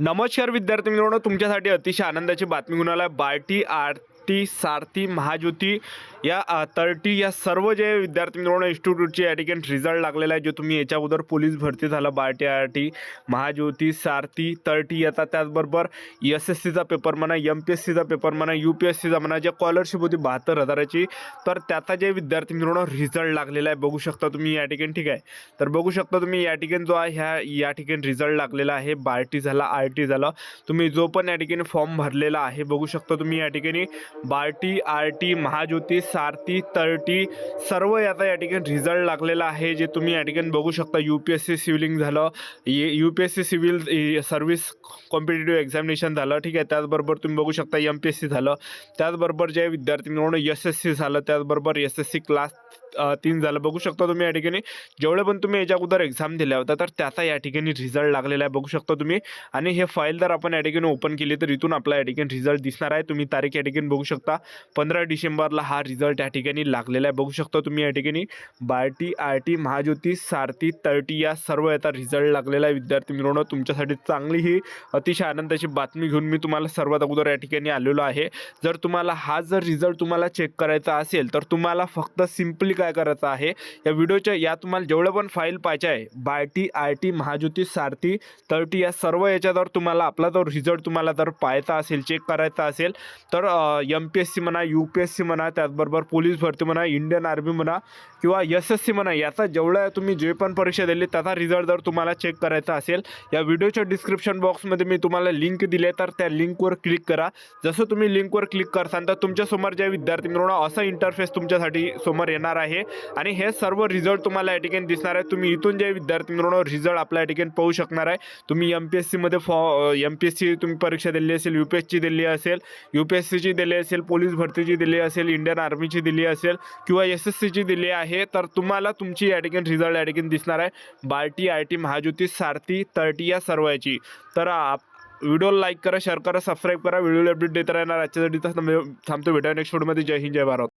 नमस्कार विद्यार्थी मित्रांनो, तुमच्यासाठी अतिशय आनंदाची बातमी घेऊन आला. बार्टी, आरटी, सारथी, महाज्योती या 30 या सर्व जे विद्यार्थी मित्रांनो इन्स्टिट्यूटचे या ठिकाणी रिझल्ट लागलेला आहे. जे तुम्ही याच्या अगोदर पोलीस भरती झालं, बार्टी, आरटी, महाज्योती, सारथी, 30 येतात. त्याचबरोबर SSCचा पेपर म्हणा, MPSCचा पेपर म्हणा, UPSCचा म्हणा, जे स्कॉलरशिप होती 72,000ची, तर त्याचा जे विद्यार्थी मित्रांनो रिझल्ट लागलेला आहे बघू शकता तुम्ही या ठिकाणी. ठीक आहे, तर बघू शकता तुम्ही या ठिकाणी जो आहे या ठिकाणी रिझल्ट लागलेला आहे. बार्टी झाला, आरटी झाला, तुम्ही जो पण या ठिकाणी फॉर्म भरलेला आहे बघू शकता तुम्ही या ठिकाणी. बार्टी, आरटी, महाज्योती, सारथी, 30 सर्व याचा या ठिकाणी रिझल्ट लागलेला आहे. जे तुम्ही या ठिकाणी बघू शकता. UPSC सिव्हिलिंग झालं, UPSC civil service competitive examination झालं. ठीक आहे, त्याचबरोबर तुम्ही बघू शकता MPSC झालं, त्याचबरोबर जे विद्यार्थी मित्रांनो SSC झालं, त्याचबरोबर SSC क्लास 3 झालं. बघू शकता तुम्ही या ठिकाणी जेवढे पण तुम्ही याच्या अगोदर एक्झाम दिल्या होत्या तर त्याचा या ठिकाणी रिझल्ट लागलेला आहे बघू शकता तुम्ही. आणि हे फाईल जर आपण या ठिकाणी ओपन केली तर इथून आपला या ठिकाणी रिझल्ट दिसणार आहे. तुम्ही तारीख या ठिकाणी बघू शकता, 15 डिसेंबरला हा रिझल्ट या ठिकाणी लागलेला आहे बघू शकता तुम्ही या ठिकाणी. बार्टी, आरटी, महाज्योती, सारथी, 30 या सर्व याचा रिझल्ट लागलेला आहे विद्यार्थी मित्रांनो. तुमच्यासाठी चांगली ही अतिशय आनंदाची बातमी घेऊन मी तुम्हाला सर्वात अगोदर या ठिकाणी आलेलो आहे. जर तुम्हाला हा रिझल्ट तुम्हाला चेक करायचा असेल तर तुम्हाला फक्त सिम्पली काय करायचं आहे, या व्हिडिओच्या या तुम्हाला जेवढं पण फाईल पाहिजे आहे बार्टी, आरटी, महाज्योती, सारथी, 30 या सर्व याच्यावर तुम्हाला आपला जर रिझल्ट तुम्हाला जर पाहायचा असेल, चेक करायचा असेल तर MPSC म्हणा, UPSC म्हणा, त्याचबरोबर पोलीस भरती म्हणा, इंडियन आर्मी म्हणा किंवा SSC म्हणा, याचा जेवढा तुम्ही जे पण परीक्षा दिली त्याचा रिझल्ट जर तुम्हाला चेक करायचा असेल, या व्हिडिओच्या डिस्क्रिप्शन बॉक्समध्ये मी तुम्हाला लिंक दिली आहे, तर त्या लिंकवर क्लिक करा. जसं तुम्ही लिंकवर क्लिक करसाल तर तुमच्यासमोर जे विद्यार्थी मित्रांनो असा इंटरफेस तुमच्यासाठी समोर येणार आहे आणि हे सर्व रिझल्ट तुम्हाला या ठिकाणी दिसणार आहे. तुम्ही इथून जे विद्यार्थी मित्रांनो रिझल्ट आपल्या या ठिकाणी पाहू शकणार आहे. तुम्ही MPSC मध्ये MPSC तुम्ही परीक्षा दिली असेल, UPSC दिली असेल, UPSCची दिली असेल, पोलीस भरतीची दिली असेल, इंडियन आर्मीची दिली असेल किंवा SSCची दिली आहे, तर तुम्हाला तुमची या ठिकाणी रिझल्ट या ठिकाणी दिसणार आहे. बार्टी, आरटी, महाज्योती, सारथी, 30 या सर्व याची. तर व्हिडिओला लाईक करा, शेअर करा, सबस्क्राईब करा. व्हिडिओला अपडेट देत राहणार. आजच्यासाठी थांबतो. भेटूया नेक्स्ट व्हिडिओमध्ये. जय हिंद, जय भारत.